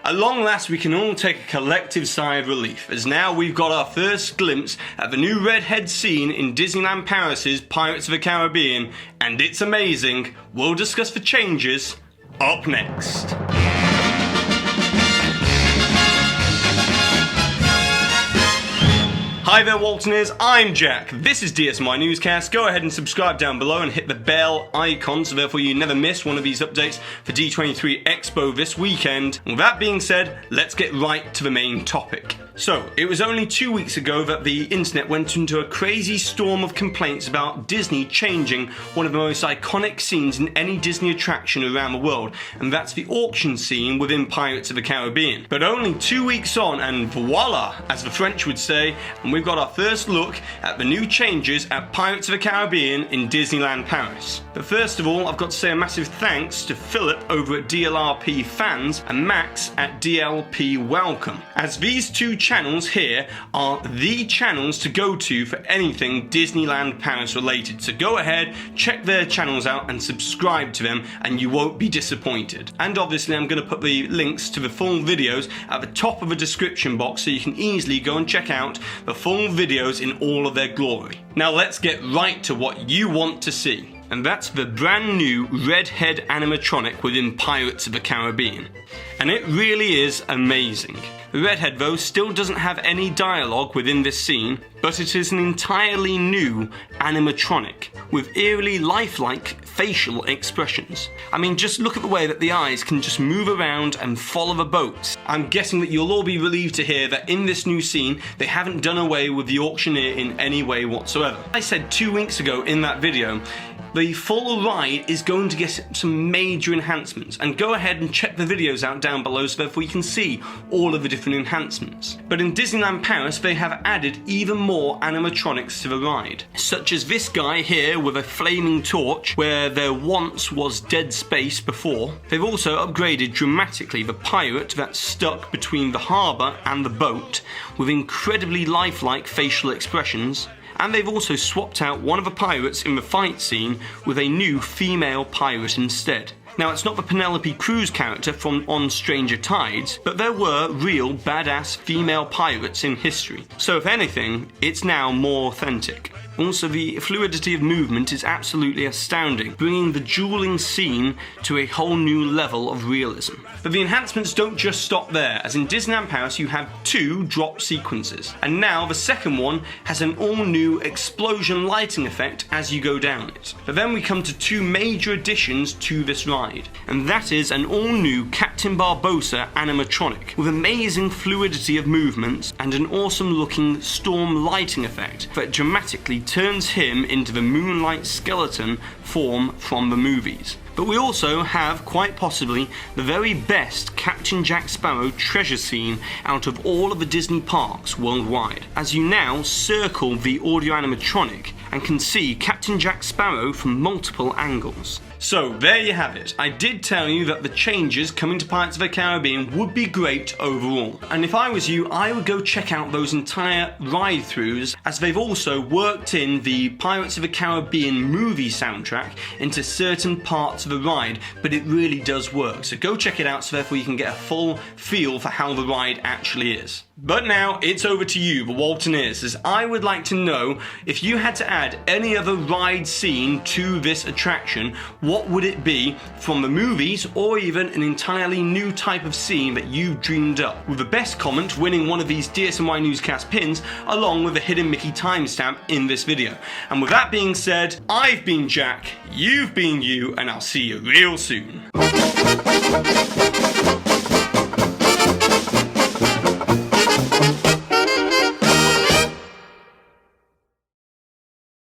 At long last, we can all take a collective sigh of relief, as now we've got our first glimpse at the new redhead scene in Disneyland Paris' Pirates of the Caribbean, and it's amazing. We'll discuss the changes up next. Hi there, Waltoneers, I'm Jack. This is DSNY Newscast. Go ahead and subscribe down below and hit the bell icon so therefore you never miss one of these updates for D23 Expo this weekend. And with that being said, let's get right to the main topic. So, it was only 2 weeks ago that the internet went into a crazy storm of complaints about Disney changing one of the most iconic scenes in any Disney attraction around the world, and that's the auction scene within Pirates of the Caribbean. But only 2 weeks on, and voila, as the French would say, and we've got our first look at the new changes at Pirates of the Caribbean in Disneyland Paris. But first of all, I've got to say a massive thanks to Philip over at DLRP Fans and Max at DLP Welcome, as these two channels here are the channels to go to for anything Disneyland Paris related. So go ahead, check their channels out and subscribe to them and you won't be disappointed. And obviously I'm going to put the links to the full videos at the top of the description box so you can easily go and check out the full videos in all of their glory. Now let's get right to what you want to see. And that's the brand new redhead animatronic within Pirates of the Caribbean. And it really is amazing. The redhead though still doesn't have any dialogue within this scene, but it is an entirely new animatronic with eerily lifelike facial expressions. I mean, just look at the way that the eyes can just move around and follow the boats. I'm guessing that you'll all be relieved to hear that in this new scene they haven't done away with the auctioneer in any way whatsoever. I said 2 weeks ago in that video, the full ride is going to get some major enhancements, and go ahead and check the videos out down below so therefore you can see all of the different enhancements. But in Disneyland Paris they have added even more animatronics to the ride, such as this guy here with a flaming torch where there once was dead space before. They've also upgraded dramatically the pirate that's stuck between the harbour and the boat with incredibly lifelike facial expressions. And they've also swapped out one of the pirates in the fight scene with a new female pirate instead. Now, it's not the Penelope Cruz character from On Stranger Tides, but there were real badass female pirates in history. So if anything, it's now more authentic. Also, the fluidity of movement is absolutely astounding, bringing the dueling scene to a whole new level of realism. But the enhancements don't just stop there, as in Disneyland Paris you have 2 drop sequences, and now the second one has an all-new explosion lighting effect as you go down it. But then we come to 2 major additions to this ride, and that is an all-new Captain Barbossa animatronic, with amazing fluidity of movements and an awesome-looking storm lighting effect that dramatically turns him into the moonlight skeleton form from the movies. But we also have, quite possibly, the very best Captain Jack Sparrow treasure scene out of all of the Disney parks worldwide, as you now circle the audio animatronic and can see Captain Jack Sparrow from multiple angles. So there you have it. I did tell you that the changes coming to Pirates of the Caribbean would be great overall. And if I was you, I would go check out those entire ride-throughs, as they've also worked in the Pirates of the Caribbean movie soundtrack into certain parts of the ride, but it really does work. So go check it out so therefore you can get a full feel for how the ride actually is. But now it's over to you, the Waltoneers, as I would like to know if you had to add any other ride scene to this attraction, what would it be from the movies or even an entirely new type of scene that you've dreamed up? With the best comment winning one of these DSNY Newscast pins along with a hidden Mickey timestamp in this video. And with that being said, I've been Jack, you've been you, and I'll see you real soon.